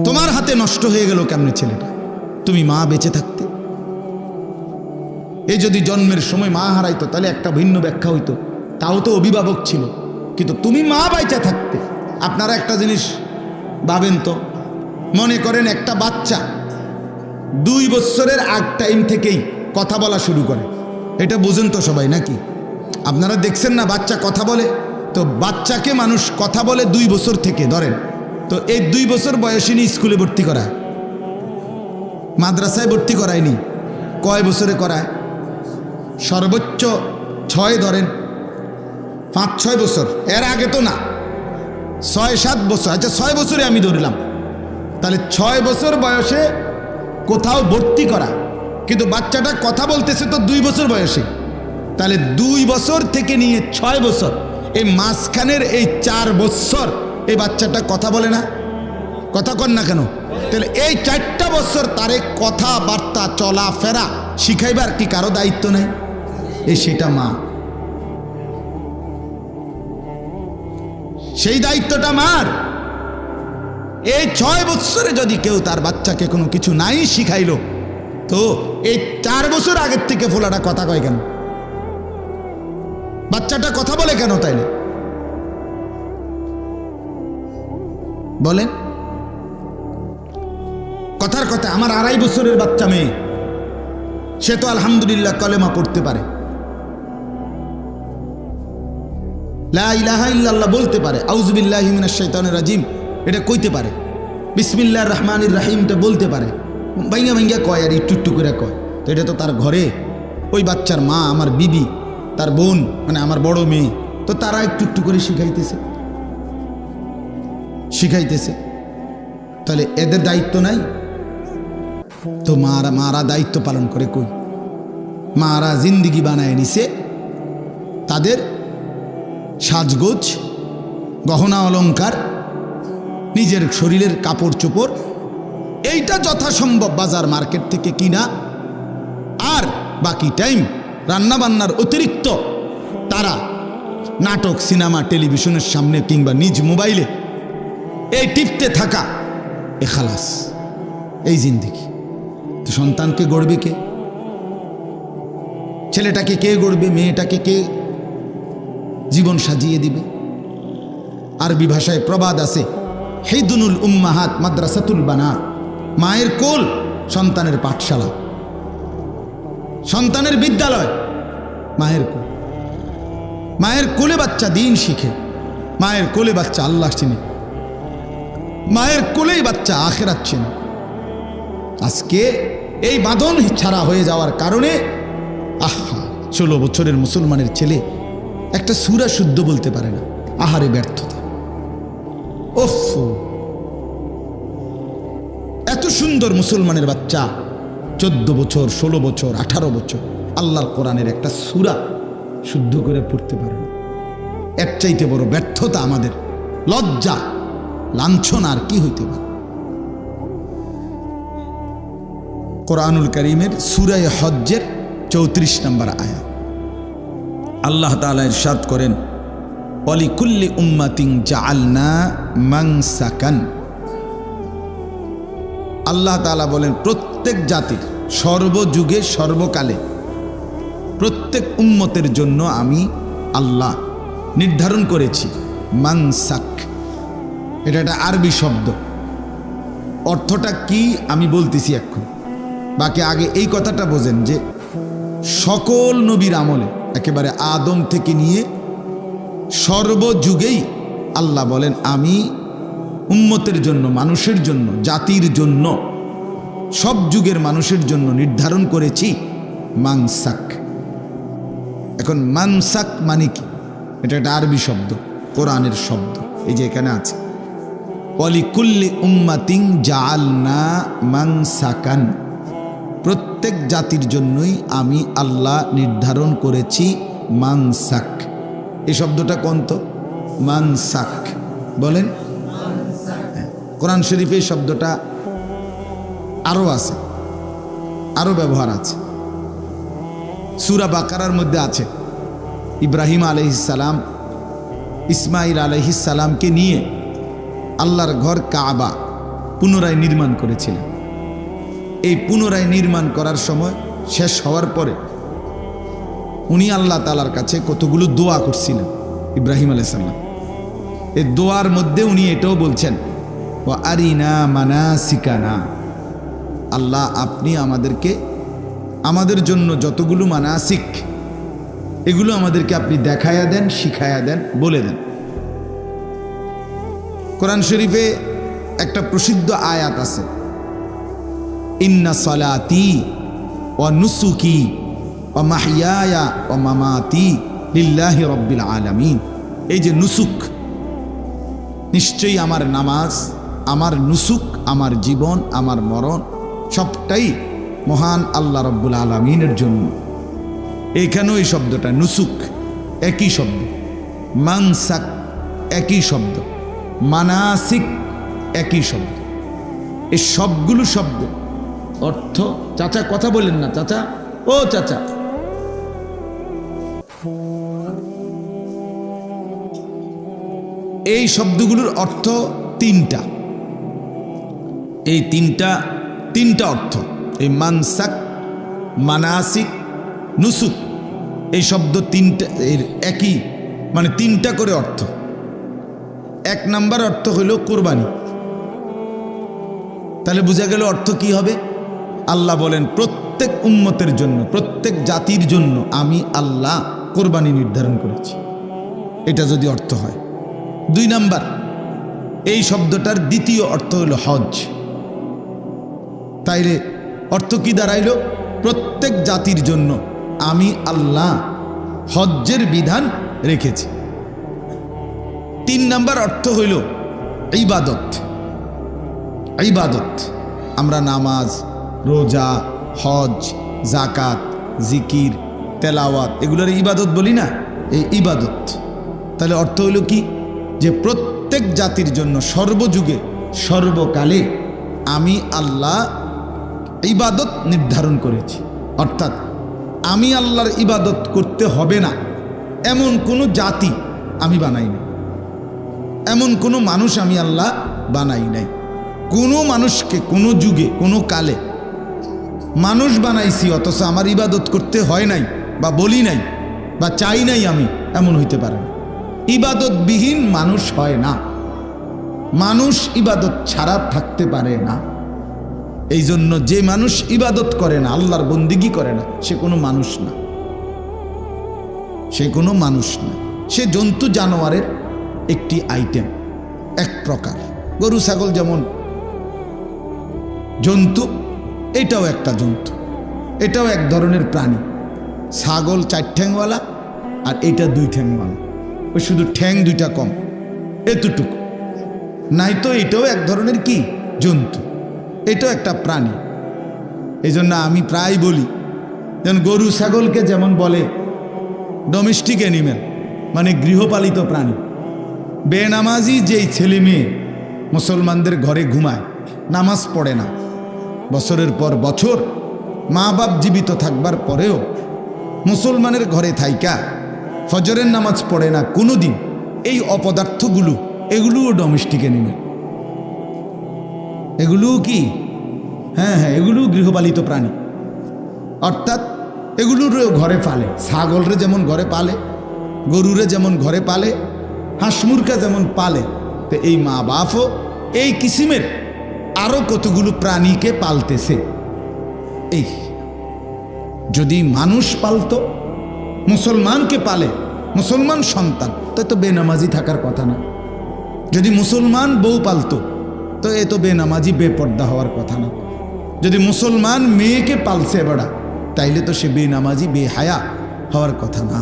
তোমার হাতে নষ্ট হয়ে গেল কেমনে ছেলেটা? তুমি মা বেঁচে থাকতে, এই যদি জন্মের সময় মা হারাইতো তাহলে একটা ভিন্ন ব্যাখ্যা হইতো, তাও তো অভিভাবক ছিল, কিন্তু তুমি মা বেঁচে থাকতে। আপনারা একটা জিনিস ভাবেন তো, মনে করেন একটা বাচ্চা 2 বছরের আগ টাইম থেকেই কথা বলা শুরু করে, এটা বুঝেন তো সবাই নাকি? আপনারা দেখছেন না বাচ্চা কথা বলে? তো বাচ্চাকে মানুষ কথা বলে 2 বছর থেকে ধরেন, তো এই 2 বছর বয়সী নিয়ে স্কুলে ভর্তি করায়, মাদ্রাসায় ভর্তি করায়নি, কয় বছরে করায়? সর্বোচ্চ 6 ধরেন, 5-6 বছর, এর আগে তো না, 6-7 বছর। আচ্ছা 6 বছরে আমি ধরলাম, তাহলে 6 বছর বয়সে কোথাও ভর্তি করা, কিন্তু বাচ্চাটা কথা বলতেছে তো 2 বছর বয়সে, তাহলে 2 বছর থেকে নিয়ে 6 বছর, এই মাঝখানের এই 4 বছর এই বাচ্চাটা কথা বলে না? কথা কন না কেন? তাহলে এই 4টা বছর তারে কথাবার্তা চলাফেরা শিখাইবার কি কারো দায়িত্ব নেই? এই সেটা মা, সেই দায়িত্বটা মার। এই 6 বছরে যদি কেউ তার বাচ্চাকে কোনো কিছু নাই শিখাইলো, তো এই 4 বছর আগের থেকে ফোলাটা কথা কয় কেন? বাচ্চাটা কথা বলে কেন তাইলে বলেন? কথার কথা, আমার 2.5 বছরের বাচ্চা মেয়ে, সে তো আলহামদুলিল্লাহ কলেমা পড়তে পারে, লা ইলাহা ইল্লাল্লাহ বলতে পারে, আউযুবিল্লাহি মিনাশ শাইতানির রাজিম এটা কইতে পারে, বিসমিল্লাহির রহমানির রহিমটা বলতে পারে, ভাইঙ্গা ভাইঙ্গা কয় আর একটু করে কয়। তো এটা তো তার ঘরে ওই বাচ্চার মা, আমার বিবি, তার বোন, মানে আমার বড় মেয়ে, তো তারা একটু করে শিখাইতেছে। তাহলে এদের দায়িত্ব নাই? তো মারা দায়িত্ব পালন করে কই? মারা জিন্দিগি বানায় নিছে, তাদের সাজগোজ, গহনা অলংকার, নিজের শরীরের কাপড় চোপড়, এইটা যথাসম্ভব বাজার মার্কেট থেকে কিনা, আর বাকি টাইম রান্না বান্নার অতিরিক্ত তারা নাটক, সিনেমা, টেলিভিশনের সামনে কিংবা নিজ মোবাইলে এই টিপতে থাকা, এ খালাস, এই জিন্দিগি। তো সন্তানকে গড়বে কে? ছেলেটাকে কে গড়বে? মেয়েটাকে কে জীবন সাজিয়ে দিবে? আরবি ভাষায় প্রবাদ আছে, হিদুনুল উম্মাহাত মাদ্রাসাতুল বানাত, মায়ের কোল সন্তানের পাঠশালা, সন্তানের বিদ্যালয় মায়ের কোল। মায়ের কোলে বাচ্চা দিন শিখে, মায়ের কোলে বাচ্চা আল্লাহ চিনে, মায়ের কোলেই বাচ্চা আখিরাত চিনে। আজকে এই বাঁধন ছাড়া হয়ে যাওয়ার কারণে 16 বছরের মুসলমানের ছেলে একটা সূরা শুদ্ধ বলতে পারে না, আহারে ব্যর্থতা। ওফ, এত সুন্দর মুসলমানের বাচ্চা 14 বছর, 16 বছর, 18 বছর আল্লাহর কোরআনের একটা সূরা শুদ্ধ করে পড়তে পারে না। এর চাইতে বড় ব্যর্থতা, আমাদের লজ্জা, লাঞ্ছনা আর কি হইতে পারে? কোরআনুল কারীমের সূরা হজ্জের 34 নম্বর আয়াত আল্লাহ তাআলা ইরশাদ করেন, ওয়ালিকুল্লি উম্মাতিন জাআলনা মানসাকান। আল্লাহ তাআলা বলেন, প্রত্যেক জাতির, সর্বযুগে সর্বকালে প্রত্যেক উম্মতের জন্য আমি আল্লাহ নির্ধারণ করেছি মানসাক। এটা একটা আরবি শব্দ, অর্থটা কি আমি বলতেছি এখন, বাকি আগে এই কথাটা বোঝেন যে সকল নবীর আমলে একেবারে আদম থেকে নিয়ে সর্বযুগেই আল্লাহ বলেন, আমি উম্মতের জন্য, মানুষের জন্য, জাতির জন্য, সব যুগের মানুষের জন্য নির্ধারণ করেছি মানসাক। এখন মানসাক মানে কি? এটা একটা আরবি শব্দ, কোরআনের শব্দ, এই যে এখানে আছে, ওয়ালিকুল্লি উম্মাতিন জাআলনা মানসাকান। প্রত্যেক জাতির জন্যই আমি আল্লাহ নির্ধারণ করেছি মানসাক। এই শব্দটা কোন? তো মানসাক বলেন। কোরআন শরীফে এই শব্দটা আরও আছে, আরও ব্যবহার আছে। সূরা বাকারার মধ্যে আছে, ইব্রাহিম আলাইহিস সালাম ইসমাইল আলাইহিস সালামকে নিয়ে আল্লাহর ঘর কাবা পুনরায় নির্মাণ করেছিলেন। এই পুনরায় নির্মাণ করার সময় শেষ হওয়ার পরে উনি আল্লাহ তাআলার কাছে কতগুলো দোয়া করছিলেন ইব্রাহিম আলাইহিস সালাম। এই দোয়ার মধ্যে উনি এটাও বলছেন, ওয়া আরিনা মানাসিকানা, আল্লাহ আপনি আমাদেরকে আমাদের জন্য যতগুলো মানাসিক এগুলো আমাদেরকে আপনি দেখায়া দেন, শিখায়া দেন, বলে দেন। কোরআন শরীফে একটা প্রসিদ্ধ আয়াত আছে, ইন্না সালাতি ওয়া নুসুকি ওয়া মাহইয়ায়া ওয়া মামাতি লিল্লাহি রাব্বিল আলামিন। এই যে নুসুক, নিশ্চয়ই আমার নামাজ, আমার নুসুক, আমার জীবন, আমার মরণ সবটাই মহান আল্লাহ রাব্বুল আলামিনের জন্য। এখানেও এই শব্দটা নুসুক একই শব্দ, মানসাক একই শব্দ, মানাসিক একই শব্দ। এই সবগুলো শব্দ অর্থ, চাচা কথা বলেন না চাচা, ও চাচা, এই শব্দগুলোর অর্থ তিনটা। এই তিনটা অর্থ, এই মানসাক, মানাসিক, নুসুক, এই শব্দ তিনটা এর একই, মানে তিনটা করে অর্থ। এক নাম্বার অর্থ হইল কোরবানি। তাহলে বোঝা গেল অর্থ কি হবে? আল্লাহ বলেন প্রত্যেক উম্মতের জন্য, প্রত্যেক জাতির জন্য আমি আল্লাহ কোরবানি নির্ধারণ করেছি, এটা যদি অর্থ হয়। দুই নাম্বার, এই শব্দটার দ্বিতীয় অর্থ হলো হজ। তাইলে অর্থ কি দাঁড়াইল? প্রত্যেক জাতির জন্য আমি আল্লাহ হজ্জের বিধান রেখেছি। তিন নাম্বার অর্থ হইল ইবাদত। ইবাদত, আমরা নামাজ, রোজা, হজ, জাকাত, জিকির, তেলাওয়াত এগুলোর ইবাদত বলি না, এই ইবাদত। তাহলে অর্থ হইল কি? যে প্রত্যেক জাতির জন্য সর্বযুগে সর্বকালে আমি আল্লাহ ইবাদত নির্ধারণ করেছি। অর্থাৎ আমি আল্লাহর ইবাদত করতে হবে না এমন কোনো জাতি আমি বানাই নাই, এমন কোনো মানুষ আমি আল্লাহ বানাই নাই। কোনো মানুষকে কোনো যুগে কোনো কালে মানুষ বানাইছি, অথচ আমার ইবাদত করতে হয় নাই বা বলি নাই বা চাই নাই আমি, এমন হইতে পারে না। ইবাদতবিহীন মানুষ হয় না, মানুষ ইবাদত ছাড়া থাকতে পারে না। এই জন্য যে মানুষ ইবাদত করে না, আল্লাহর বন্দিগি করে না, সে কোনো মানুষ না, সে কোনো মানুষ না। সে জন্তু জানোয়ারের একটি আইটেম, এক প্রকার। গরু ছাগল যেমন জন্তু, এটাও একটা জন্তু, এটাও এক ধরনের প্রাণী। ছাগল 4 ঠ্যাংওয়ালা আর এটা 2 ঠ্যাংওয়ালা, ওই শুধু ঠ্যাং 2টা কম, এতটুকু। নাই তো এটাও এক ধরনের কি জন্তু, এটাও একটা প্রাণী। এই জন্য আমি প্রায় বলি, যেমন গরু ছাগলকে যেমন বলে ডোমেস্টিক অ্যানিমেল, মানে গৃহপালিত প্রাণী। বেনামাজি যেই ছেলে মেয়ে মুসলমানদের ঘরে ঘুমায়, নামাজ পড়ে না, বছরের পর বছর মা বাপ জীবিত থাকবার পরেও মুসলমানের ঘরে থাইকা ফজরের নামাজ পড়ে না কোনো দিন, এই অপদার্থগুলো এগুলোও ডোমেস্টিক অ্যানিমেল, এগুলোও কি? হ্যাঁ, এগুলোও গৃহপালিত প্রাণী। অর্থাৎ এগুলোরও ঘরে পালে, ছাগলরে যেমন ঘরে পালে, গরুরে যেমন ঘরে পালে, হাঁস মুরগা যেমন পালে, তো এই মা বাপও এই কিসিমের আরো কতগুলো প্রাণীকে পালতেছে। এই যদি মানুষ পালতো, মুসলমানকে পালে, মুসলমান সন্তান, তো বেনামাজি থাকার কথা না। যদি মুসলমান বউ পালতো, তো এ তো বেনামাজি বেপর্দা হওয়ার কথা না। যদি মুসলমান মেয়েকে পালছে বেড়া, তাইলে তো সে বেনামাজি বেহায়া হওয়ার কথা না।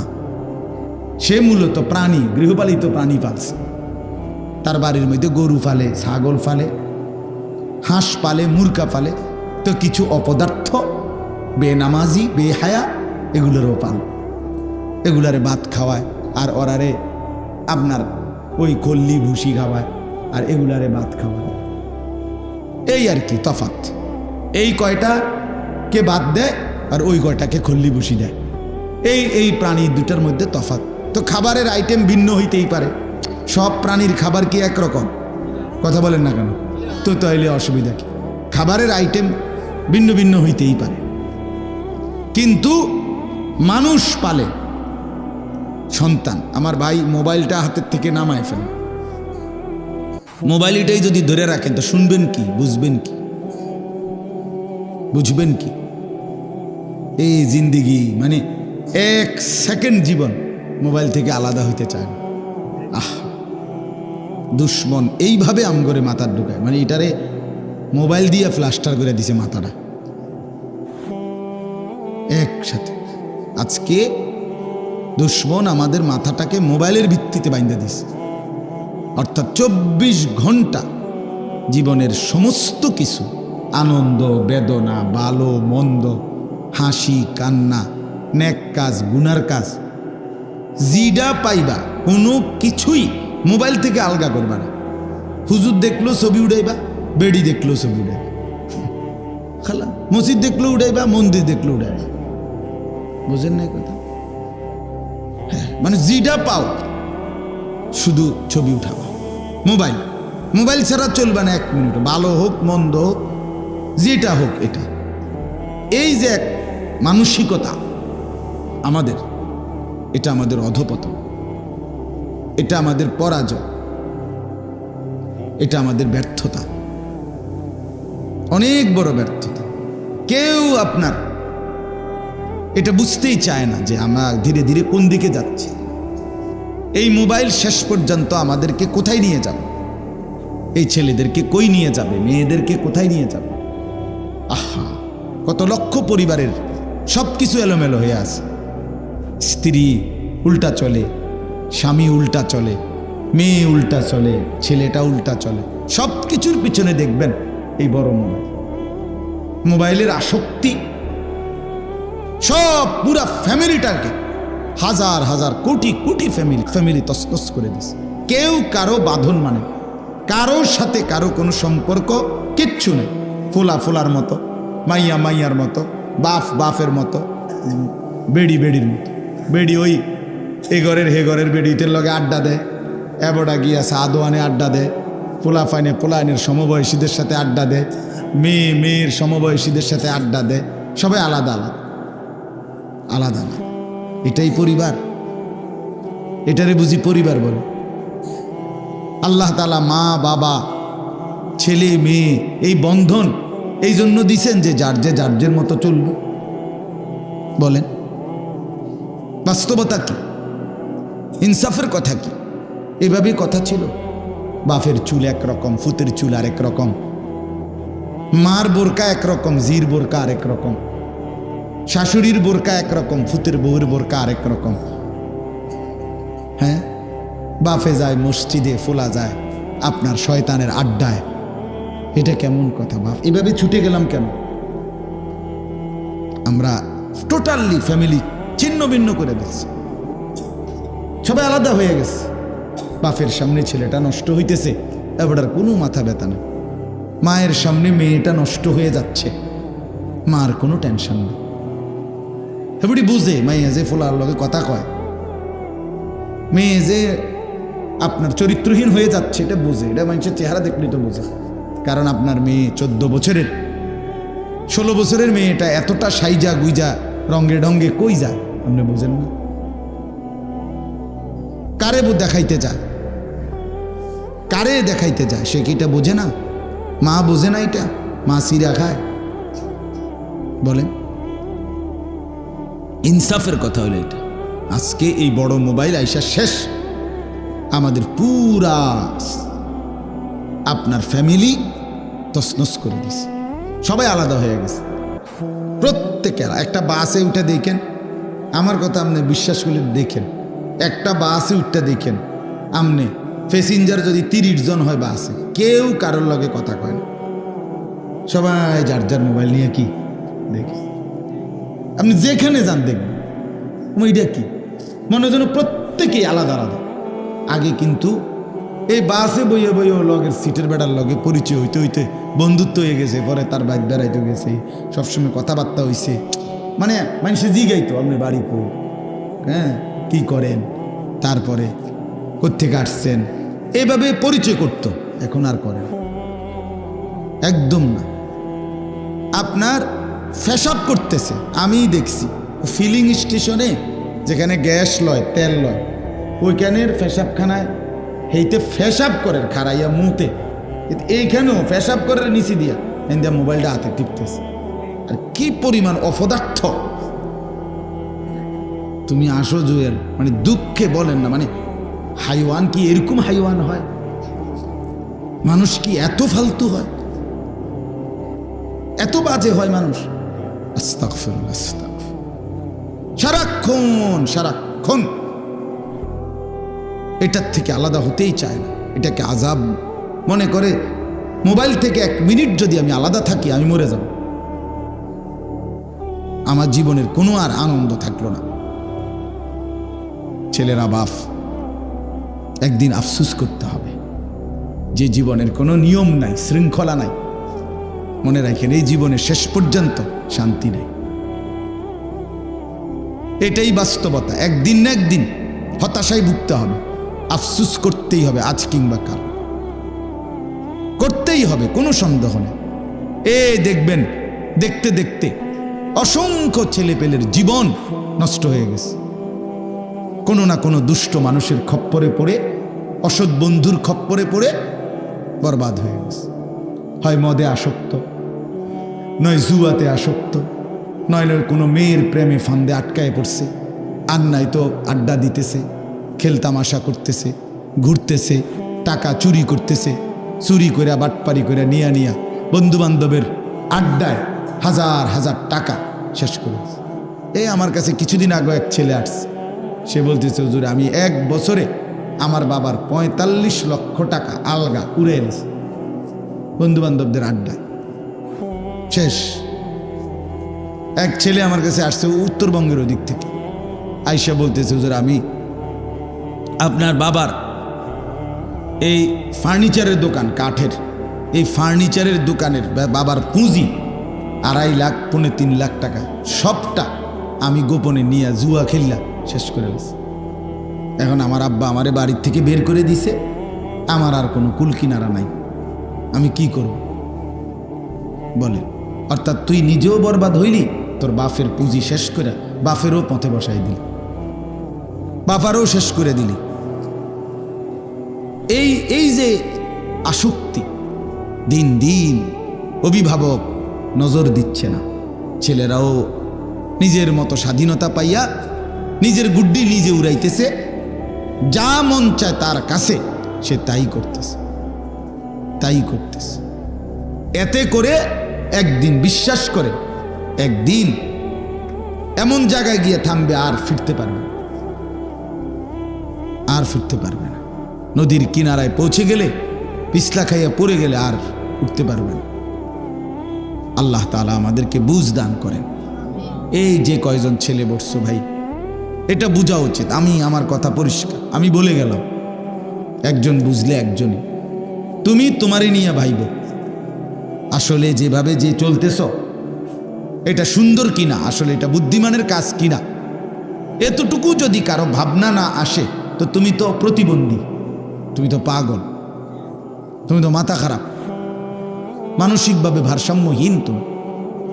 সে মূলত প্রাণী, গৃহপালিত প্রাণী পালছে। তার বাড়ির মধ্যে গরু পালে, ছাগল পালে, হাঁস পালে, মুরগা পালে, তো কিছু অপদার্থ বেনামাজি বেহায়া এগুলোরও পাল, এগুলারে ভাত খাওয়ায়, আর ওরারে আপনার ওই কল্লি ভুসি খাওয়ায়, আর এগুলারে ভাত খাওয়ায়। এই আর কি তফাৎ। এই কয়টা কে বাদ দেয় আর ওই কয়টাকে খল্লি ভুসি দেয়, এই প্রাণী দুটার মধ্যে তফাৎ। তো খাবারের আইটেম ভিন্ন হইতেই পারে, সব প্রাণীর খাবার কি একরকম? কথা বলেন না কেন? অসুস্থ তো হইলে অসুবিধা কি? খাবারের আইটেম ভিন্ন ভিন্ন হইতেই পারে, কিন্তু মানুষ পালে সন্তান। আমার ভাই মোবাইলটা হাতের থেকে নামায় ফেলে, মোবাইলটাই যদি ধরে রাখেন তো শুনবেন কি, বুঝবেন কি, বুঝবেন কি? এই জিন্দিগি মানে এক সেকেন্ড জীবন মোবাইল থেকে আলাদা হইতে চায় না। দুশ্মন এইভাবে আমগরে মাথার ঢুকায়, মানে এটারে মোবাইল দিয়ে প্লাস্টার করে দিছে মাথাটা একসাথে। আজকে দুশ্মন আমাদের মাথাটাকে মোবাইলের ভিত্তিতে বাইন্ধে দিছে, অর্থাৎ 24 ঘন্টা জীবনের সমস্ত কিছু, আনন্দ বেদনা, ভালো মন্দ, হাসি কান্না, নেক কাজ গুনার কাজ, জিডা পাইবা কোনো কিছুই মোবাইল থেকে আলগা করবা না। হুজুর দেখলো ছবি উড়াইবা, বেড়ি দেখলো ছবি উড়াইবা, খালা মসজিদ দেখলো উড়াইবা, মন্দির দেখলো উড়াইবা। বুঝেন না কথা? হ্যাঁ, মানে জিডা পাও শুধু ছবি উঠাবা। মোবাইল মোবাইল ছাড়া চলবে না এক মিনিট, ভালো হোক মন্দ হোক যেটা হোক। এটা এই যে এক মানসিকতা আমাদের, এটা আমাদের অধপতন, এটা আমাদের পরাজয়, এটা আমাদের ব্যর্থতা, অনেক বড় ব্যর্থতা। কেউ আপনার এটা বুঝতেই চায় না যে আমরা ধীরে ধীরে কোন দিকে যাচ্ছি। এই মোবাইল শেষ পর্যন্ত আমাদেরকে কোথায় নিয়ে যাবে? এই ছেলেদেরকে কই নিয়ে যাবে? মেয়েদেরকে কোথায় নিয়ে যাবে? আহা, কত লক্ষ পরিবারের সব কিছু এলোমেলো হয়ে আছে। স্ত্রী উল্টা চলে, স্বামী উল্টা চলে, মেয়ে উল্টা চলে, ছেলেটা উল্টা চলে। সব কিছুর পিছনে দেখবেন এই বড় মোবাইল, মোবাইলের আসক্তি সব পুরা ফ্যামিলিটাকে, হাজার হাজার কোটি কোটি ফ্যামিলি তছনছ করে দিছে। কেউ কারো বাঁধন মানে, কারোর সাথে কারো কোনো সম্পর্ক কিচ্ছু নেই। ফোলার মতো, মাইয়া মাইয়ার মতো, বাফের মতো, বেড়ি বেড়ির মতো। বেড়ি ওই এ ঘরের হে ঘরের বেড়িতে লগে আড্ডা দেয়, এবড়া গিয়া সাদোয়ানে আড্ডা দেয়, পোলায়নের সমবয়সীদের সাথে আড্ডা দেয়, মেয়ের সমবয়সীদের সাথে আড্ডা দেয়। সবাই আলাদা আলাদা আলাদা আলাদা। এটাই পরিবার? এটারে বুঝি পরিবার বলে? আল্লাহ তাআলা মা বাবা ছেলে মেয়ে এই বন্ধন এই জন্য দিছেন যে যার মতো চলবে। বলেন বাস্তবতা কি? ইনসাফের কথা কি? এভাবেই কথা ছিল। বাপের চুল একরকম, ফুতের চুল আরেক রকম, মার বোরকা একরকম, জির বোরকা আরেক রকম, শাশুড়ির বোরকা একরকম, ফুতের বউয়ের বোরকা আরেক রকম। হ্যাঁ, বাপে যায় মসজিদে, ফোলা যায় আপনার শয়তানের আড্ডায়। এটা কেমন কথা বাপ? এভাবে ছুটে গেলাম কেন? আমরা টোটালি ফ্যামিলি ছিন্ন ভিন্ন করে দিচ্ছি, সবাই আলাদা হয়ে গেছে। বাপের সামনে ছেলেটা নষ্ট হইতেছে, এবার কোনো মাথা ব্যথা না। মায়ের সামনে মেয়েটা নষ্ট হয়ে যাচ্ছে, মার কোনো টেনশন নেই। এবারই বুঝে মাইয়া যে ফোলার লগে কথা কয়, মেয়ে যে আপনার চরিত্রহীন হয়ে যাচ্ছে এটা বুঝে। এটা মানুষের চেহারা দেখলেই তো বুঝে। কারণ আপনার মেয়ে 14 বছরের 16 বছরের মেয়েটা এতটা সাইজা গুইজা রঙ্গে ঢঙ্গে কই যায় আপনি বুঝেন না? কারে দেখাইতে যায়, কারে দেখাইতে যায়? সে কি এটা বোঝে না? মা বোঝে না? এটা মা সিরা খায়? বলেন ইনসাফের কথা হলো এটা। আজকে এই বড় মোবাইল আইসা শেষ আমাদের পুরা আপনার ফ্যামিলি তছনছ করে দিছে। সবাই আলাদা হয়ে গেছে, প্রত্যেকে। একটা বাসে উঠে দেখেন, আমার কথা আপনি বিশ্বাস করলে দেখেন, একটা বাসে উঠতে দেখেন আপনি প্যাসেঞ্জার যদি 30 জন হয় বাসে, কেউ কারোর লগে কথা কয় না, সবাই যার মোবাইল নিয়ে কি দেখি। আপনি যেখানে যান দেখবেন ওইটা কি মনে যেন প্রত্যেকেই আলাদা আলাদা। আগে কিন্তু এই বাসে বইয়ে লগের সিটের বেড়ার লগে পরিচয় হইতে হইতে বন্ধুত্ব হয়ে গেছে, পরে তার বাইক বেড়াইতে গেছে, সবসময় কথাবার্তা হইছে। মানে মানুষে জিগাইতো আপনি বাড়ি কই, হ্যাঁ কি করেন, তারপরে কোত্থেকে আসছেন, এইভাবে পরিচয় করতো। এখন আর করে না। একদম না। আপনার ফেসাব করতেছে, আমিই দেখছি ফিলিং স্টেশনে যেখানে গ্যাস লয় তেল লয় ওইখানের ফেসাবখানায় হেইতে ফেসাব করে খাড়াইয়া মুতে, এইখানেও ফেসাব করে নিচে দিয়া এন্দিয়া মোবাইলটা হাতে টিপতেছে। আর কি পরিমাণ অপদার্থ! তুমি আসো জুয়েল, মানে দুঃখে বলেন না, মানে হাইওয়ান কি এরকম হাইওয়ান হয়? মানুষ কি এত ফালতু হয়, এত বাজে হয় মানুষ? আস্তাগফিরুল্লাহ, সারাক্ষণ এটার থেকে আলাদা হতেই চায় না, এটাকে আযাব মনে করে। মোবাইল থেকে 1 মিনিট যদি আমি আলাদা থাকি আমি মরে যাব, আমার জীবনের কোনো আর আনন্দ থাকলো না। ছেলেরা বাপ, একদিন আফসোস করতে হবে যে জীবনের কোনো নিয়ম নাই, শৃঙ্খলা নাই। মনে রাখেন, এই জীবনের শেষ পর্যন্ত শান্তি নেই। এটাই বাস্তবতা। একদিন না একদিন হতাশায় ভুগতে হবে, আফসোস করতেই হবে, আজ কিংবা কাল করতেই হবে, কোনো সন্দেহ নেই। দেখবেন দেখতে দেখতে অসংখ্য ছেলেপেলের জীবন নষ্ট হয়ে গেছে, কোনো না কোনো দুষ্ট মানুষের খপ্পরে পড়ে, অসৎ বন্ধুর খপ্পরে পড়ে বরবাদ হয়ে গেছে। হয় মদে আসক্ত, নয় জুয়াতে আসক্ত, নয় কোনো মেয়ের প্রেমে ফান্দে আটকায় পড়ছে, আর নাই তো আড্ডা দিতেছে, খেলতামাশা করতেছে, ঘুরতেছে, টাকা চুরি করতেছে, চুরি করে বাটপারি করে নিয়া বন্ধু বান্ধবের আড্ডায় হাজার হাজার টাকা শেষ করে। আমার কাছে কিছুদিন আগে এক ছেলে আসছে, সে বলতেছে, হুজুর আমি 1 বছরে আমার বাবার 45 লক্ষ টাকা আলগা উড়ে এনেছে বন্ধু বান্ধবদের আড্ডায়, শেষ। এক ছেলে আমার কাছে আসছে উত্তরবঙ্গের ওদিক থেকে, আইসা বলতেছে, হুজুর আমি আপনার বাবার এই ফার্নিচারের দোকান, কাঠের এই ফার্নিচারের দোকানের বাবার পুঁজি 2.5 লাখ 3.5 লাখ টাকা সবটা আমি গোপনে নিয়ে জুয়া খেললা শেষ করে গেছি। এখন আমার আব্বা আমারে বাড়ির থেকে বের করে দিছে, আমার আর কোনো কুল কিনারা নাই, আমি কি করব বলেন? অর্থাৎ তুই নিজেও বরবাদ হইলি, তোর বাপের পুঁজি শেষ করে বাপেরও পথে বসাই দিলি, বাপারও শেষ করে দিলি। এই যে আসক্তি, দিন দিন অভিভাবক নজর দিচ্ছে না, ছেলেরাও নিজের মতো স্বাধীনতা পাইয়া নিজের গুড্ডি নিজে উড়াইতেছে, যা মন চায় তার কাছে সে তাই করতেছে। এতে করে একদিন, বিশ্বাস করে, একদিন এমন জায়গায় গিয়ে থামবে আর ফিরতে পারবে না। নদীর কিনারায় পৌঁছে গেলে, পিছলা খাইয়া পড়ে গেলে আর উঠতে পারবে না। আল্লাহ তাআলা আমাদেরকে বুঝ দান করেন। এই যে কয়জন ছেলে বসছো ভাই, এটা বোঝা উচিত। আমার কথা পরিষ্কার, আমি বলে গেলাম, একজন বুঝলে একজনই। তুমি তোমারই নিয়ে ভাইব, আসলে যেভাবে যে চলতেছ এটা সুন্দর কিনা, আসলে এটা বুদ্ধিমানের কাজ কিনা, এতটুকু যদি কারো ভাবনা না আসে তো তুমি তো প্রতিবন্ধী, তুমি তো পাগল, তুমি তো মাথা খারাপ, মানসিকভাবে ভারসাম্যহীন।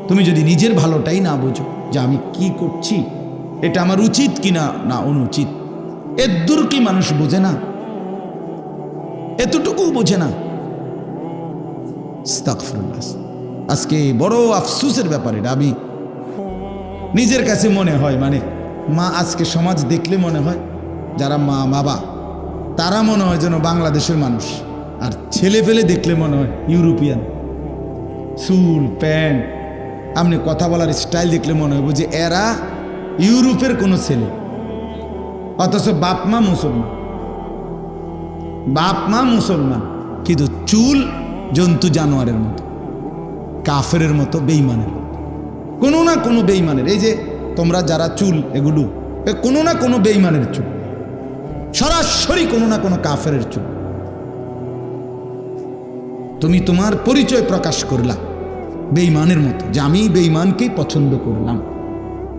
তুমি যদি নিজের ভালোটাই না বোঝো যে আমি কি করছি, এটা আমার উচিত কিনা না অনুচিত, এদূর কি মানুষ বোঝে না? এতটুকু বোঝে না। আস্তাগফিরুল্লাহ। আজকে বড় আফসোসের ব্যাপার এটা। আমি নিজের কাছে মনে হয়, মানে মা, আজকে সমাজ দেখলে মনে হয় যারা মা বাবা তারা মনে হয় যেন বাংলাদেশের মানুষ, আর ছেলে পেলে দেখলে মনে হয় ইউরোপিয়ান। চুল, প্যান্ট, আপনি কথা বলার স্টাইল দেখলে মনে হবে যে এরা ইউরোপের কোনো ছেলে, অথচ বাপ মা মুসলমান, কিন্তু চুল জন্তু জানোয়ারের মতো, কাফেরের মতো, বেঈমানের মতো, কোনো না কোনো বেঈমানের। এই যে তোমরা যারা চুল, এগুলো কোনো না কোনো বেঈমানের চুল, সরাসরি কোনো না কোনো কাফেরের চুল। তুমি তোমার পরিচয় প্রকাশ করলা বেঈমানের মতো, যে আমি বেঈমানকেই পছন্দ করলাম।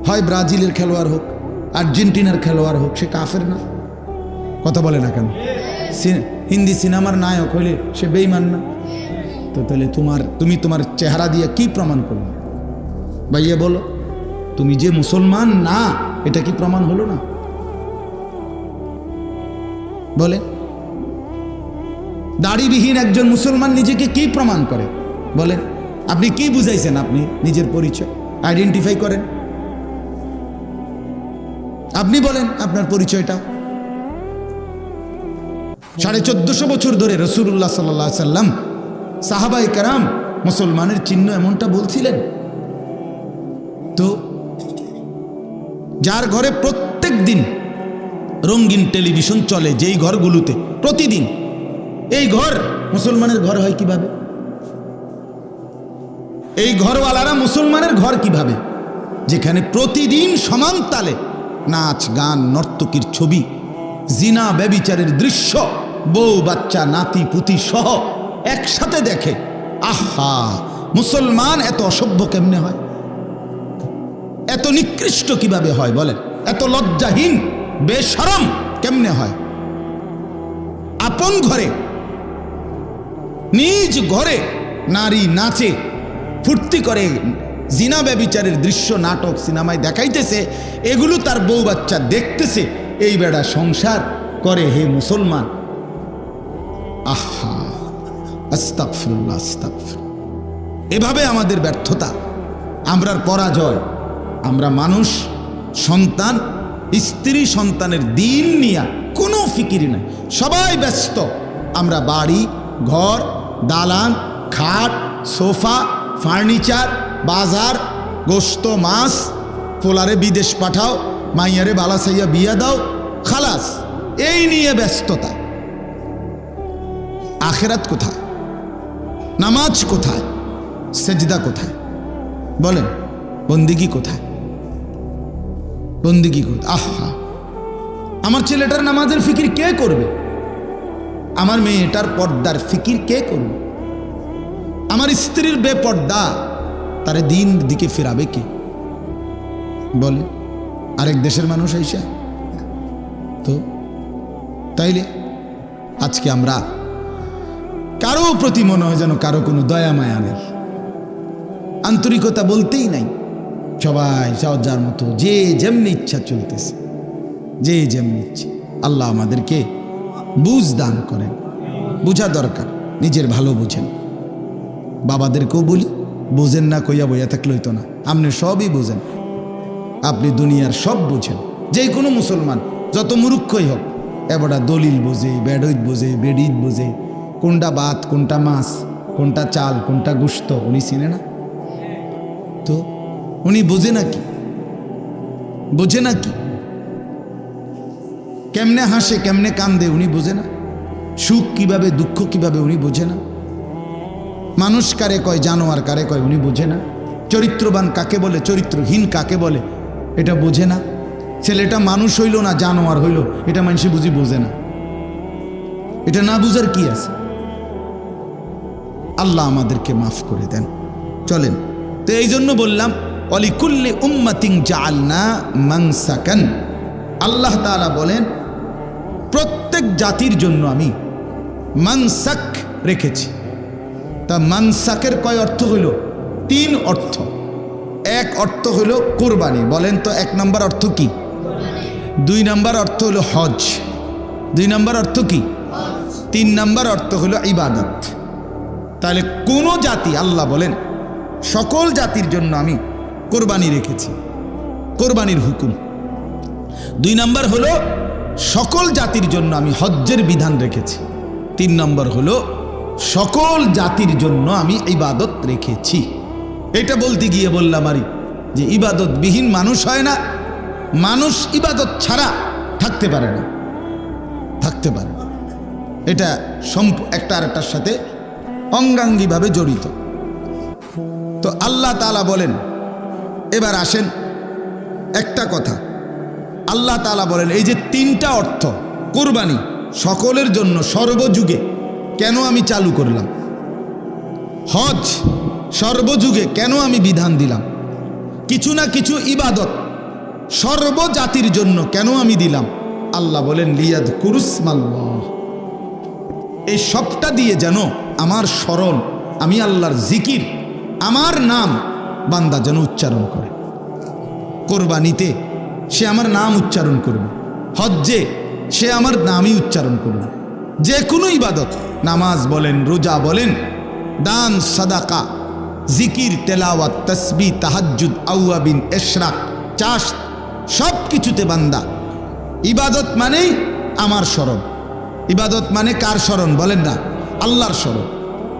হয় ব্রাজিলের খেলোয়াড় হোক, আর্জেন্টিনার খেলোয়াড় হোক, সে কাফের না? কথা বলে না কেন? হিন্দি সিনেমার নায়ক হইলে সে বেঈমান না? তো তো তাহলে তুমি তোমার চেহারা দিয়ে কি প্রমাণ করবে? ভাইয়া বলো, তুমি যে মুসলমান না এটা কি প্রমাণ হলো না? বলে দাড়িবিহীন একজন মুসলমান নিজেকে কি প্রমাণ করে? বলেন, আপনি কি বুঝাইছেন? আপনি নিজের পরিচয় আইডেন্টিফাই করেন, আপনি বলেন আপনার পরিচয়টা। 1450 বছর ধরে রাসূলুল্লাহ সাল্লাল্লাহু আলাইহি সাল্লাম সাহাবায়ে কেরাম মুসলমানের চিহ্ন এমনটা বলছিলেন। তো যার ঘরে প্রত্যেক দিন রঙিন টেলিভিশন চলে, যেই ঘরগুলোতে প্রতিদিন, এই ঘর মুসলমানের ঘর হয় কিভাবে? এই ঘরওয়ালারা মুসলমানের ঘর কিভাবে? যেখানে প্রতিদিন সমান তালে নাচ গান নর্তকীর ছবি, জিনা ব্যভিচারের দৃশ্য, বউ বাচ্চা নাতি পুতি সহ একসাথে দেখে। আহা, মুসলমান এত অসভ্য কেমনে হয়? এত নিকৃষ্ট কিভাবে হয় বলেন? এত লজ্জাহীন বেশরম কেমনে হয়? আপন ঘরে, নিজ ঘরে নারী নাচে, ফুর্তি করে, জিনা ব্যভিচারের দৃশ্য নাটক সিনেমায় দেখাইতেছে, এগুলো তার বউ বাচ্চা দেখতেছে, এই বেড়া সংসার করে। হে মুসলমান, আহা, আস্তাগফিরুল্লাহ, আস্তাগফিরুল্লাহ। এভাবে আমাদের ব্যর্থতা, আমরার পরাজয়। আমরা মানুষ, সন্তান, স্ত্রী সন্তানের দিন নিয়ে কোনো ফিকির নাই, সবাই ব্যস্ত। আমরা বাড়ি ঘর, দালান, খাট, সোফা, ফার্নিচার, বাজার, গোস্ত মাছ, পোলারে বিদেশ পাঠাও, মাইয়ারে বালাসাইয়া বিয়া দাও, খালাস, এই নিয়ে ব্যস্ততা। আখেরাত কোথায়? নামাজ কোথায়? সেজদা কোথায়? বলেন, বন্দিগি কোথায়? বন্দিগি কোথায়? আহা, আমার ছেলেটার নামাজের ফিকির কে করবে? আমার মেয়েটার পর্দার ফিকির কে করবে? আমার স্ত্রীর বেপর্দা, তারে দিন দিকে ফেরাবে কে? বলে আরেক দেশের মানুষ আইসা। তো তাইলে আজকে আমরা কারো প্রতি মনে হয় যেন কারো কোনো দয়া মায়া নেই, আন্তরিকতা বলতেই নাই। সবাই যার মতো যে যেমনি ইচ্ছা চলতেছে, যে যেমনি ইচ্ছা। আল্লাহ আমাদেরকে বুঝ দান করেন। বুঝা দরকার, নিজের ভালো বুঝেন। বাবাদেরকেও বলি, বুঝেন না কইয়া বইয়া থাকলে হইতো না। আপনি সবই বুঝেন, আপনি দুনিয়ার সব বুঝেন। যে কোনো মুসলমান যত মূর্খই হোক, এবারটা দলিল বোঝে, বেডইদ বোঝে, বেডিদ বোঝে, কোনটা ভাত কোনটা মাছ, কোনটা চাল কোনটা গোশত উনি চিনে না। তো উনি বোঝে নাকি? বোঝে নাকি? কেমনে হাসে কেমনে কান্দে উনি বোঝে না? সুখ কিভাবে দুঃখ কিভাবে উনি বোঝে না? মানুষ কারে কয়, জানোয়ার কারে কয় উনি বোঝে না? চরিত্রবান কাকে বলে, চরিত্রহীন কাকে বলে এটা বোঝে না? ছেলেটা মানুষ হইল না জানোয়ার হইল, এটা মানুষ বুঝি বোঝে না। এটা না বুঝার কি আছে? আল্লাহ আমাদেরকে মাফ করে দেন। চলেন, তো এই জন্য বললাম, অলিকুল্লি উম্মাতিন জাআলনা মানসাকান। আল্লাহ তাআলা বলেন প্রত্যেক জাতির জন্য আমি মানসাক রেখেছি। তা মানসাকের কয় অর্থ হইল? 3 অর্থ। এক অর্থ হইল কুরবানি। বলেন তো 1 নম্বর অর্থ কি? 2 নম্বর অর্থ হইল হজ। 2 নম্বর অর্থ কি? 3 নম্বর অর্থ হইল ইবাদত। তাহলে কোন জাতি, আল্লাহ বলেন সকল জাতির জন্য আমি কোরবানি রেখেছি, কোরবানির হুকুম। 2 নম্বর হলো সকল জাতির জন্য আমি হজ্জের বিধান রেখেছি। 3 নম্বর হলো সকল জাতির জন্য আমি ইবাদত রেখেছি। এটা বলতে গিয়ে বললাম আরে যে ইবাদতবিহীন মানুষ হয় না, মানুষ ইবাদত ছাড়া থাকতে পারে না, থাকতে পারে না। এটা একটা আরেকটার সাথে অঙ্গাঙ্গিভাবে জড়িত। তো আল্লাহ তাআলা বলেন, এবার আসেন একটা কথা। আল্লাহ তাআলা বলেন এই যে 3টা অর্থ কুরবানি সকলের জন্য সর্বযুগে কেন আমি চালু করলাম, হজ সর্বযুগে কেন আমি বিধান দিলাম, কিছু না কিছু ইবাদত সর্বজাতির জন্য কেন আমি দিলাম। আল্লাহ বলেন লিয়াযকুরুসমাল্লাহ, এই সবটা দিয়ে যেন আমার স্মরণ আমি আল্লাহর জিকির, আমার নাম বান্দা যেন উচ্চারণ করে। কোরবানিতে সে আমার নাম উচ্চারণ করবে, হজ্জে সে আমার নামই উচ্চারণ করবে। যে কোনো ইবাদত, নামাজ বলেন, রোজা বলেন, দান, সাদাকা, জিকির, তেলাওয়াত, তাসবিহ, তাহাজ্জুদ, আউয়াবিন, ইশরাক, চাষ, সব কিছুতে বান্দা ইবাদত মানেই আমার স্মরণ। ইবাদত মানে কার স্মরণ বলেন না? আল্লাহর স্মরণ।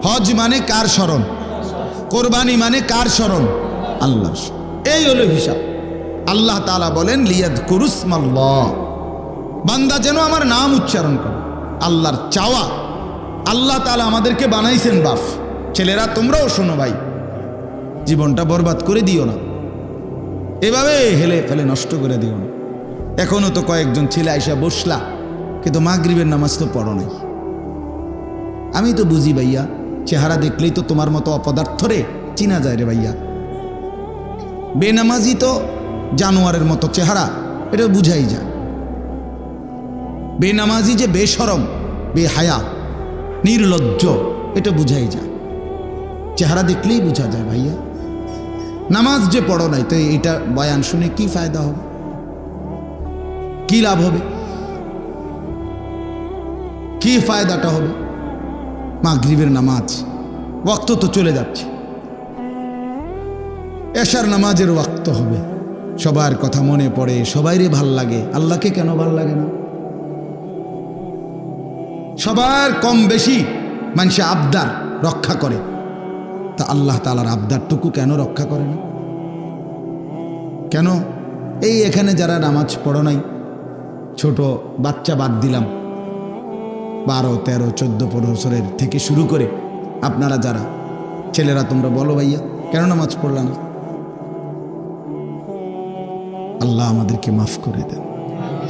হজ মানে কার স্মরণ? কোরবানি মানে কার স্মরণ? আল্লাহর স্মরণ। এই হলো হিসাব। আল্লাহ তাআলা বলেন লিয়াযকুরুসমাল্লাহ, বান্দা যেন আমার নাম উচ্চারণ করে। আল্লাহর চাওয়া, আল্লাহ তাআলা আমাদেরকে বানাইছেন বাপ। ছেলেরা তোমরাও শোনো ভাই, জীবনটা বরবাদ করে দিও না, এভাবে হেলে ফেলে নষ্ট করে দিও না। এখনো তো কয়েকজন ছেলে আইসা বসলা, কিন্তু মাগরিবের নামাজ তো পড়ো নাই। আমি তো বুঝি ভাইয়া, চেহারা দেখলেই তো তোমার মতো অপদার্থ রে চিনা যায় রে ভাইয়া। বেনামাজি তো জানোয়ারের মতো চেহারা, এটা বুঝাই যায়। বেনামাজি যে বেশরম, বেহায়া, নির্লজ্জ, এটা বুঝাই যায়। চেহারা দেখলেই বোঝা যায় ভাইয়া। নামাজ যে পড়ো নাই, তো এটা বয়ান শুনে কি ফায়দা হবে? কি লাভ হবে? কি ফায়দাটা হবে? মাগরিবের নামাজ ওয়াক্ত তো চলে যাচ্ছে, এশার নামাজের ওয়াক্ত হবে, সবার কথা মনে পড়ে, সবাইরে ভাল লাগে। আল্লাহকে কেন ভাল লাগে না? সবার কম বেশি মানুষে আবদার রক্ষা করে, তা আল্লাহ তাআলার আবদারটুকু কেন রক্ষা করে না? কেন? এই এখানে যারা নামাজ পড়ো নাই, ছোট বাচ্চা বাদ দিলাম, 12, 13, 14, 15 বছরের থেকে শুরু করে আপনারা যারা ছেলেরা, তোমরা বলো ভাইয়া কেন নামাজ পড়লা না? আল্লাহ আমাদেরকে মাফ করে দেন।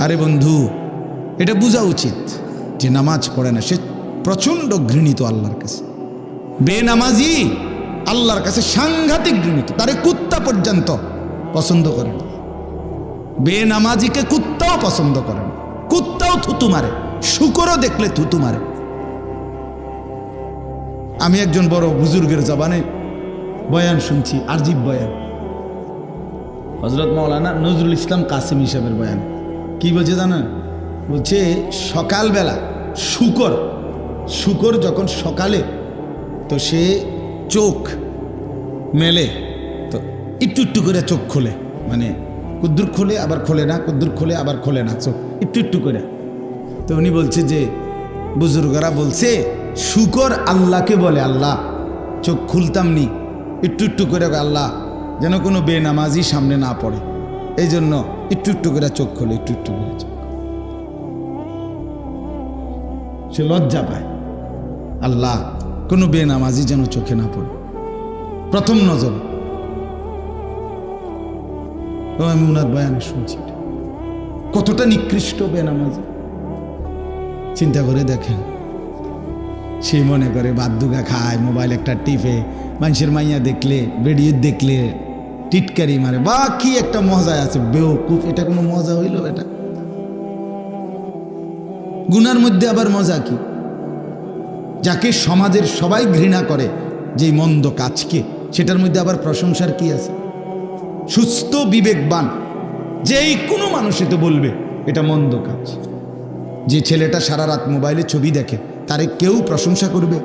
আরে বন্ধু, এটা বোঝা উচিত যে নামাজ পড়ে না সে প্রচণ্ড ঘৃণিত আল্লাহর কাছে। বেনামাজি আল্লাহর কাছে সাংঘাতিক ঘৃণিত, তারে কুত্তা পর্যন্ত পছন্দ করে না। বেনামাজিকে কুত্তাও পছন্দ করে না, কুত্তাও থুতু মারে, শুকরও দেখলে থুতু মারে। আমি একজন বড় বুজুর্গের জবানে বয়ান শুনছি, আরজিব বয়ান, হযরত মাওলানা নজরুল ইসলাম কাসেমি সাহেবের বয়ান। কি বলছে জানেন? বলছে সকালবেলা শুকর যখন সকালে, তো সে চোখ মেলে, তো একটু একটু করে চোখ খোলে, মানে কুদ্দুর খোলে আবার খোলে না, কুদ্দুর খোলে আবার খোলে না, চোখ একটু একটু করে। তো উনি বলছে যে বুজুর্গরা বলছে শুকর আল্লাহকে বলে, আল্লাহ চোখ খুলতাম নি, একটু একটু করে আল্লাহ যেন কোনো বেনামাজি সামনে না পড়ে, এই জন্য একটু একটু করে চোখ খোলে, একটু একটু করে চোখ। সে লজ্জা পায়, আল্লাহ কোনো বেনামাজি যেন চোখে না পড়ে প্রথম নজর। আমি উনার বয়ানে শুনছি কতটা নিকৃষ্ট বেনামাজি। চিন্তা করে দেখেন, সে মনে করে বাদ্যুগা খায়, মোবাইল একটা টিপে, মানুষের মাইয়া দেখলে, ভিডিও দেখলে টিটকারি মারে, বা কি একটা মজা আছে, বেওকুফ। এটা কোনো মজা হইল? এটা গুনার মধ্যে আবার মজা কি? যাকে সমাজের সবাই ঘৃণা করে, যেই মন্দ কাজকে, সেটার মধ্যে আবার প্রশংসার কি আছে? সুস্থ বিবেকবান যেই কোনো মানুষে তো বলবে এটা মন্দ কাজ। যে ছেলেটা সারা রাত মোবাইলে ছবি দেখে, তারে কেউ প্রশংসা করবে?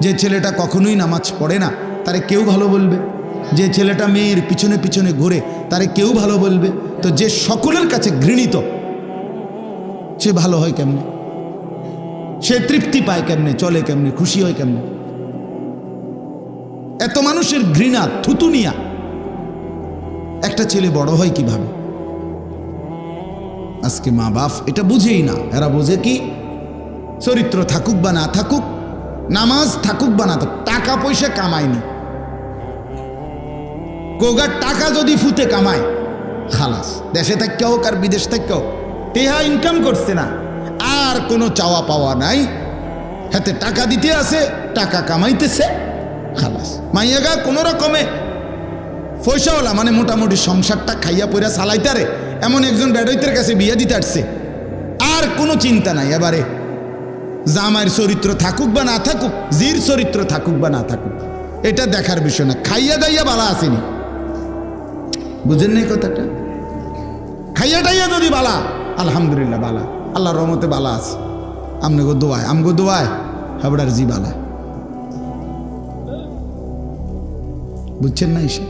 যে ছেলেটা কখনোই নামাজ পড়ে না, তারে কেউ ভালো বলবে? যে ছেলেটা মেয়ের পিছনে পিছনে ঘুরে, তারে কেউ ভালো বলবে? তো যে সকলের কাছে ঘৃণিত, সে ভালো হয় কেমনে? সে তৃপ্তি পায় কেমনে? চলে কেমনে? খুশি হয় কেমনে? এত মানুষের ঘৃণা, থুতুনিয়া একটা ছেলে বড় হয় কিভাবে? আজকে মা বাপ এটা বুঝেই না। এরা বোঝে কি? চরিত্র থাকুক বা না থাকুক, নামাজ থাকুক বা না থাকুক, টাকা পয়সা কামায়নি, কোগার টাকা যদি ফুতে কামায় খালাস, দেশে থাকতে হোক আর বিদেশ থাকতে হোক, টেহা ইনকাম করছে না, আর কোনো চাওয়া পাওয়া নাই, হাতে টাকা দিতে আছে, টাকা কামাইতেছে, খালাস। মাইয়াগা কোনো রকমে পয়সাওয়ালা, মানে মোটামুটি সংসারটা খাইয়া পয়রা চালাইতারে এমন একজন বেড়ইতের কাছে বিয়ে দিতে আসছে, আর কোনো চিন্তা নাই। এবারে জামাইয়ের চরিত্র থাকুক বা না থাকুক, জির চরিত্র থাকুক বা না থাকুক, এটা দেখার বিষয় না। খাইয়া দাইয়া বালা আসেনি, বুঝেন না কথাটা? খাইয়া টাইয়া যদি বালা, আলহামদুলিল্লাহ বালা, আল্লাহর রহমতে বালা আছে। আমগো দোয়ায় হাবড়ার জি বালা, বুঝছেন না? এসে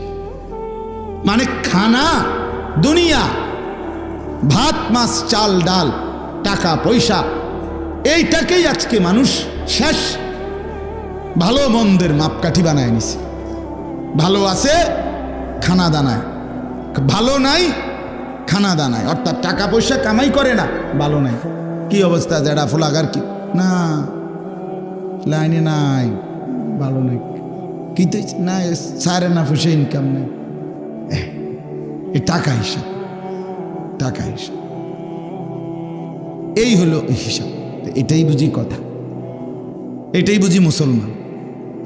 মানে খানা দুনিয়া, ভাত মাছ চাল ডাল টাকা পয়সা, এইটাকেই আজকে মানুষ শেষ ভালো মন্দের মাপকাঠি বানায় নিছে। ভালো আছে খানা দানায়, ভালো নাই খানা দানায়, অর্থাৎ টাকা পয়সা কামাই করে না, ভালো নাই। কি অবস্থা জেডা ফোলাগার কি না লাইনে নাই, ভালো নাই, কি না সারে না ফুসে ইনকাম নেই, এই টাকা হিসাব, টাকা হিসাব, এই হলো হিসাব। এটাই বুঝি কথা, এটাই বুঝি মুসলমান।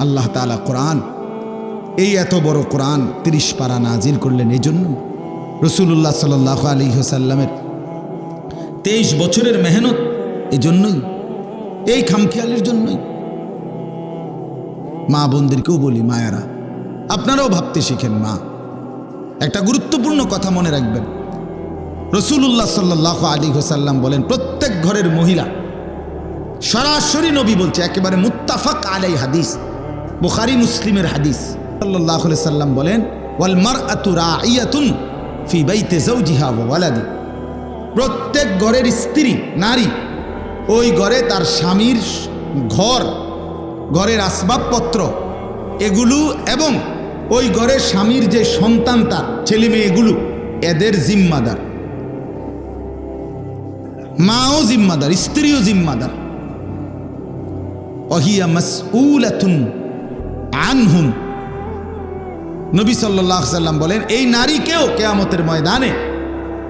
আল্লাহ তাআলা কোরআন, এই এত বড় কোরআন 30 পারা নাজিল করলেন এই জন্য। রাসূলুল্লাহ সাল্লাল্লাহু আলাইহি ওয়াসাল্লামের 23 বছরের মেহনত এই জন্যই, এই খামখেয়ালির জন্যই। মা বোনদেরকেও বলি, মায়েরা আপনারাও ভাবতে শিখেন। মা, একটা গুরুত্বপূর্ণ কথা মনে রাখবেন, রাসূলুল্লাহ সাল্লাল্লাহু আলাইহি ওয়াসাল্লাম বলেন, প্রত্যেক ঘরের মহিলা, সরাসরি নবী বলছে, একেবারে মুত্তাফাক আলাই হাদিস, বুখারী মুসলিমের হাদিস, সাল্লাল্লাহু আলাইহি সাল্লাম বলেন, ওয়াল মারআতু রাঈয়াতুন ফি বাইতি যাওজিহা ওয়া ওয়ালাদি। প্রত্যেক ঘরের স্ত্রী, নারী, ওই ঘরে তার স্বামীর ঘর, ঘরের আসবাবপত্র এগুলো, এবং ওই ঘরে স্বামীর যে সন্তান, তার ছেলে মেয়ে, এগুলো এদের জিম্মাদার। মাও জিম্মাদার, স্ত্রীও জিম্মাদার। ওয়াহিয়া মাসউলাতুন আনহুম। নবী সাল্লাল্লাহু আলাইহি সাল্লাম বলেন, এই নারীকেও কিয়ামতের ময়দানে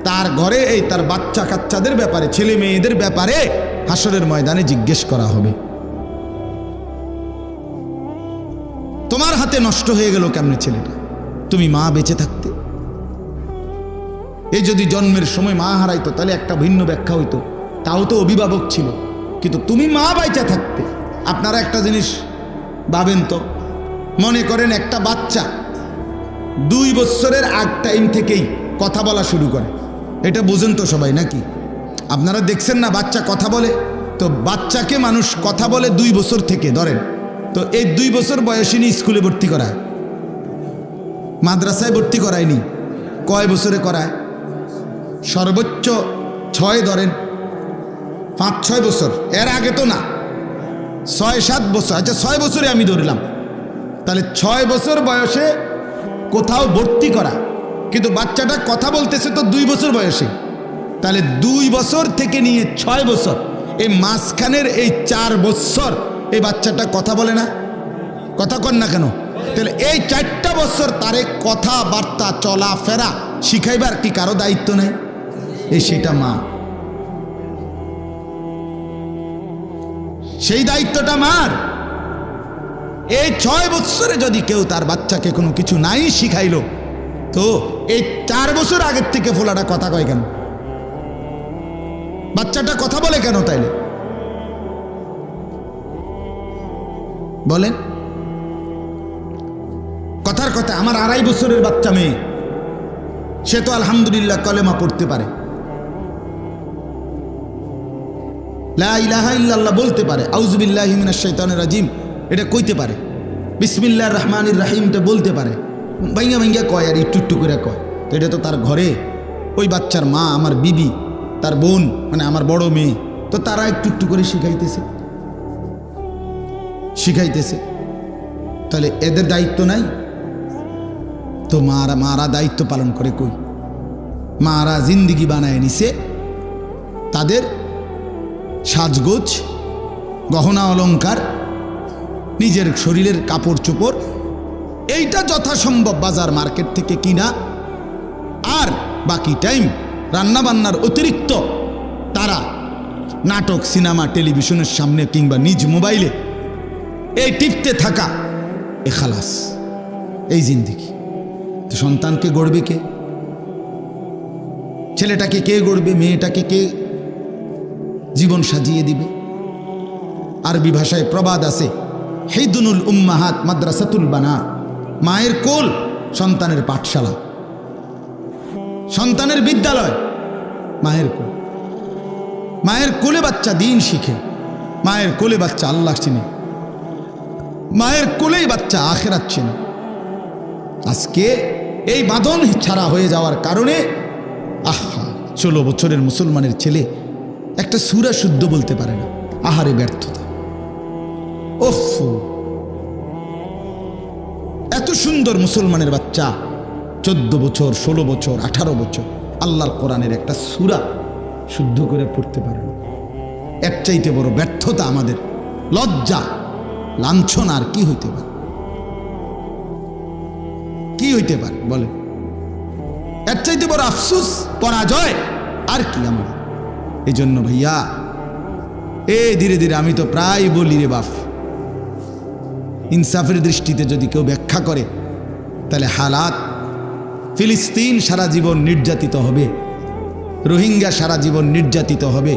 তার ঘরে এই তার বাচ্চা কাচ্চাদের ব্যাপারে, ছেলে মেয়েদের ব্যাপারে হাসরের ময়দানে জিজ্ঞেস করা হবে। তোমার হাতে নষ্ট হয়ে গেল কেমনে ছেলেটা, তুমি মা বেঁচে থাকতে। এই যদি জন্মের সময় মা হারাইতো তাহলে একটা ভিন্ন ব্যাখ্যা হইতো, তাও তো অভিভাবক ছিল, কিন্তু তুমি মা বেঁচে থাকতে। আপনারা একটা জিনিস ভাবেন তো, মনে করেন একটা বাচ্চা 2 বছরের আগ টাইম থেকেই কথা বলা শুরু করে, এটা বুঝেন তো সবাই নাকি? আপনারা দেখছেন না বাচ্চা কথা বলে? তো বাচ্চাকে মানুষ কথা বলে 2 বছর থেকে, ধরেন তো এই 2 বছর বয়সে নিয়ে স্কুলে ভর্তি করায়, মাদ্রাসায় ভর্তি করায়নি। কয় বছরে করায়? সর্বোচ্চ 6, ধরেন 5-6 বছর, এর আগে তো না, 6-7 বছর। আচ্ছা 6 বছরে আমি ধরলাম, তাহলে 6 বছর বয়সে কোথাও ভর্তি করা, কিন্তু বাচ্চাটা কথা বলতেছে তো 2 বছর বয়সে, তাহলে 2 বছর থেকে নিয়ে 6 বছর, এই মাঝখানের এই 4 বছর এই বাচ্চাটা কথা বলে না, কথা কন না কেন? তাহলে এই 4টা বছর তারে কথাবার্তা চলাফেরা শিখাইবার কি কারো দায়িত্ব নেই? এই সেটা মা, সেই দায়িত্বটা মার। এই 6 বছরে যদি কেউ তার বাচ্চাকে কোনো কিছু নাই শিখাইল, তো এই 4 বছর আগের থেকে ফোলাটা কথা কয় কেন? বাচ্চাটা কথা বলে কেন তাইলে বলেন? কথার কথা, আমার 2.5 বছরের বাচ্চা মেয়ে, সে তো আলহামদুলিল্লাহ কলেমা পড়তে পারে, লা ইলাহা ইল্লাল্লাহ বলতে পারে, আউযু বিল্লাহি মিনাশ শাইতানির রাজিম এটা কইতে পারে, বিসমিল্লাহির রহমানির রহিমটা বলতে পারে, ভাইঙ্গা ভাইঙ্গা কয় আর একটু একটু করে কয়। তো এটা তো তার ঘরে ওই বাচ্চার মা, আমার বিবি, তার বোন, মানে আমার বড় মেয়ে, তো তারা একটু একটু করে শিখাইতেছে। তাহলে এদের দায়িত্ব নাই? তো মারা দায়িত্ব পালন করে কই? মারা জিন্দিগি বানায় নিছে, তাদের সাজগোজ, গহনা অলংকার, নিজের শরীরের কাপড় চোপড়, এইটা যথাসম্ভব বাজার মার্কেট থেকে কিনা, আর বাকি টাইম রান্নাবান্নার অতিরিক্ত তারা নাটক, সিনেমা, টেলিভিশনের সামনে কিংবা নিজ মোবাইলে এই টিপতে থাকা, এ খালাস, এই জিন্দিগি। তো সন্তানকে গড়বে কে? ছেলেটাকে কে গড়বে? মেয়েটাকে কে জীবন সাজিয়ে দিবে? আরবি ভাষায় প্রবাদ আছে, হিদুনুল উম্মাহাত মাদ্রাসাতুল বানাত, মায়ের কোল সন্তানের পাঠশালা, সন্তানের বিদ্যালয় মায়ের কোল। মায়ের কোলে বাচ্চা দিন শিখে, মায়ের কোলে বাচ্চা আল্লাহ চিনে, মায়ের কোলেই বাচ্চা আখিরাত চিনে। আজকে এই বাঁধন ছাড়া হয়ে যাওয়ার কারণে 16 বছরের মুসলমানের ছেলে একটা সূরা শুদ্ধ বলতে পারে না। আহারে ব্যর্থতা। ওফ, এত সুন্দর মুসলমানের বাচ্চা 14 বছর, 16 বছর, 18 বছর আল্লাহর কোরআনের একটা সূরা শুদ্ধ করে পড়তে পারে না। এর চাইতে বড় ব্যর্থতা আমাদের, লজ্জা, লাঞ্ছনা আর কি হইতে পারে? কি হইতে পারে বলে? এর চাইতে বড় আফসোস, পরাজয় আর কি আমাদের? এই জন্য ভাইয়া ধীরে ধীরে আমি তো প্রায় বলি রে বাপ, ইনসাফের দৃষ্টিতে যদি কেউ ব্যাখ্যা করে তাহলে হালাত, ফিলিস্তিন সারা জীবন নির্যাতিত হবে, রোহিঙ্গা সারা জীবন নির্যাতিত হবে,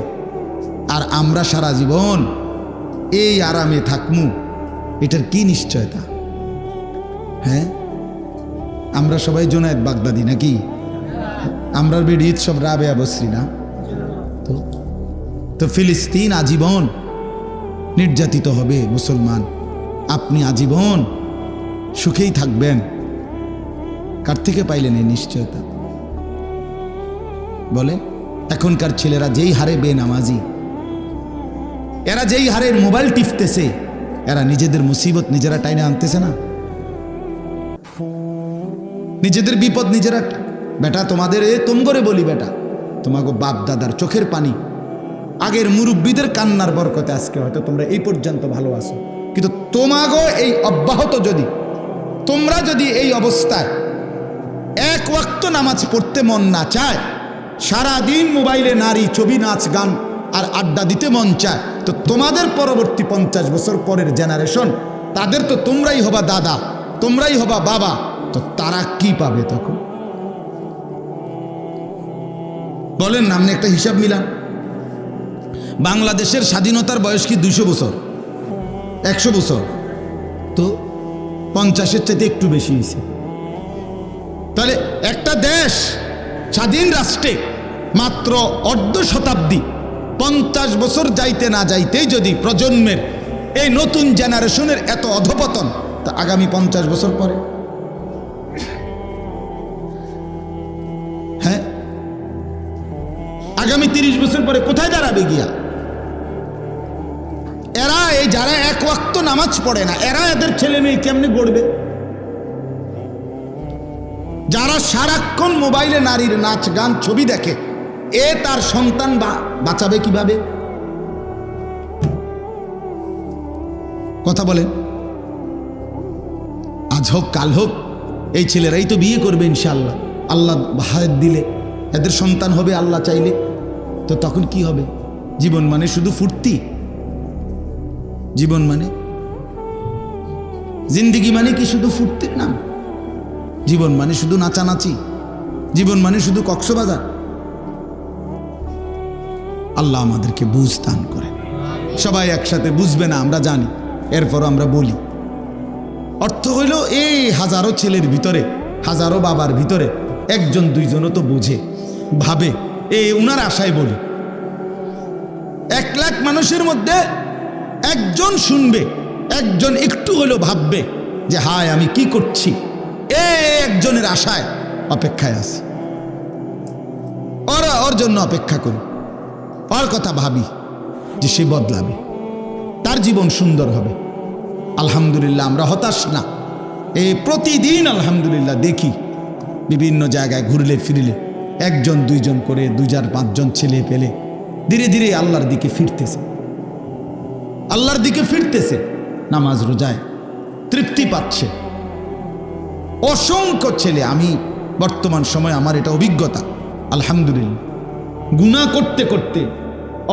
আর আমরা সারা জীবন এই আরামে থাকমু, এটার কি নিশ্চয়তা? হ্যাঁ, আমরা সবাই জোনায়েদ বাগদাদি নাকি? আমরা বেড়িয়ে সব রাবেয়া বসরি না? তো ফিলিস্তিন আজীবন নির্যাতিত হবে মুসলমান, আপনি আজীবন সুখেই থাকবেন, কার থেকে পাইলেন এই নিশ্চয়তা বলেন? এখনকার ছেলেরা যেই হারে বেনামাজি, এরা যেই হারে মোবাইল টিপতেছে, এরা নিজেদের মুসিবত নিজেরা টাইনে আনতেছে না? নিজেদের বিপদ নিজেরা। বেটা তোমাদের তোমগরে বলি, বেটা তোমাকে বাপ দাদার চোখের পানি, আগের মুরব্বীদের কান্নার বরকতে আজকে হয়তো তোমরা এই পর্যন্ত ভালো আছো, কিন্তু তোমাগো এই অব্যাহত যদি, তোমরা যদি এই অবস্থায় এক ওয়াক্ত নামাজ পড়তে মন না চায়, সারাদিন মোবাইলে নারী ছবি, নাচ, গান আর আড্ডা দিতে মন চায়, তো তোমাদের পরবর্তী 50 বছর পরের জেনারেশন, তাদের তো তোমরাই হবা দাদা, তোমরাই হবা বাবা, তো তারা কি পাবে তখন বলেন? নামনে একটা হিসাব মিলান। বাংলাদেশের স্বাধীনতার বয়স কি 200 বছর, 100 বছর? তো 50-এর চাইতে একটু বেশি হয়েছে। তাহলে একটা দেশ স্বাধীন রাষ্ট্রে মাত্র অর্ধ শতাব্দী, 50 বছর যাইতে না যাইতেই যদি প্রজন্মের এই নতুন জেনারেশনের এত অধপতন, তা আগামী 50 বছর পরে, হ্যাঁ আগামী 30 বছর পরে কোথায় দাঁড়াবে গিয়া? এরা এই যারা এক ওয়াক্ত নামাজ পড়ে না, এরা এদের ছেলে মেয়ে কেমনে গড়বে? যারা সারাক্ষণ মোবাইলে নারীর নাচ, গান, ছবি দেখে, তার সন্তান বাঁচাবে কিভাবে? কথা বলেন। আজ হোক কাল হোক এই ছেলেরাই তো বিয়ে করবে ইনশাআল্লাহ, আল্লাহ হায়াত দিলে এদের সন্তান হবে আল্লাহ চাইলে। তো তখন কি হবে? জীবন মানে শুধু ফুর্তি? জীবন মানে, জিন্দিগি মানে কি শুধু ফুর্তির নাম? জীবন মানে শুধু নাচানাচি? জীবন মানে শুধু কক্সবাজার? আল্লাহ আমাদেরকে বুঝ দান করে। সবাই একসাথে বুঝবে না আমরা জানি, এরপর আমরা বলি। অর্থ হইল এই হাজারো ছেলের ভিতরে, হাজারো বাবার ভিতরে 1-2জনও তো বোঝে, ভাবে, উনার আশায় বলি। 1 লাখ মানুষের মধ্যে একজন শুনবে, একজন একটু হলেও ভাববে যে হায় আমি কি করছি, একজনের আশায় অপেক্ষায় আছে। ওর জন্য অপেক্ষা করি, ওর কথা ভাবি যে সে বদলাবে, তার জীবন সুন্দর হবে। আলহামদুলিল্লাহ আমরা হতাশ না। প্রতিদিন আলহামদুলিল্লাহ দেখি বিভিন্ন জায়গায় ঘুরলে ফিরলে 1-2জন করে 2-5জন ছেলে পেলে ধীরে ধীরে আল্লাহর দিকে ফিরতেছে, আল্লাহর দিকে ফিরতেছে, নামাজ রোজায় তৃপ্তি পাচ্ছে। অসংখ্য ছেলে, আমি বর্তমান সময় আমার এটা অভিজ্ঞতা, আলহামদুলিল্লাহ, গুনাহ করতে করতে,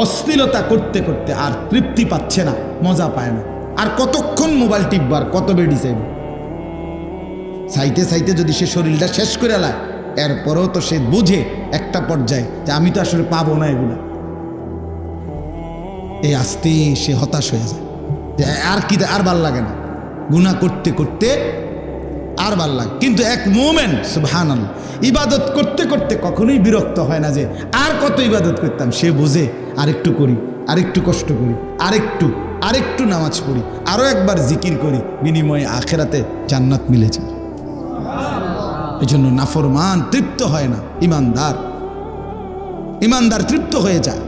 অশ্লীলতা করতে করতে আর তৃপ্তি পাচ্ছে না, মজা পায় না। আর কতক্ষণ মোবাইল টিপবার, কত বেডি চাইব? চাইতে চাইতে যদি সে শরীরটা শেষ করে লায়, এরপরেও তো সে বুঝে একটা পর্যায়ে যে আমি তো আসলে পাবো না এগুলা। এই আস্তে সে হতাশ হয়ে যায় যে আর কি, আর ভাল লাগে না, গুনাহ করতে করতে আর ভাল লাগে। কিন্তু এক মোমেন্ট সুবহানাল্লাহ, ইবাদত করতে করতে কখনোই বিরক্ত হয় না যে আর কত ইবাদত করতাম। সে বোঝে আরেকটু করি, আরেকটু কষ্ট করি, আরেকটু নামাজ পড়ি, আরও একবার জিকির করি, বিনিময়ে আখেরাতে জান্নাত মিলে যায়। এই জন্য নাফরমান তৃপ্ত হয় না, ইমানদার তৃপ্ত হয়ে যায়।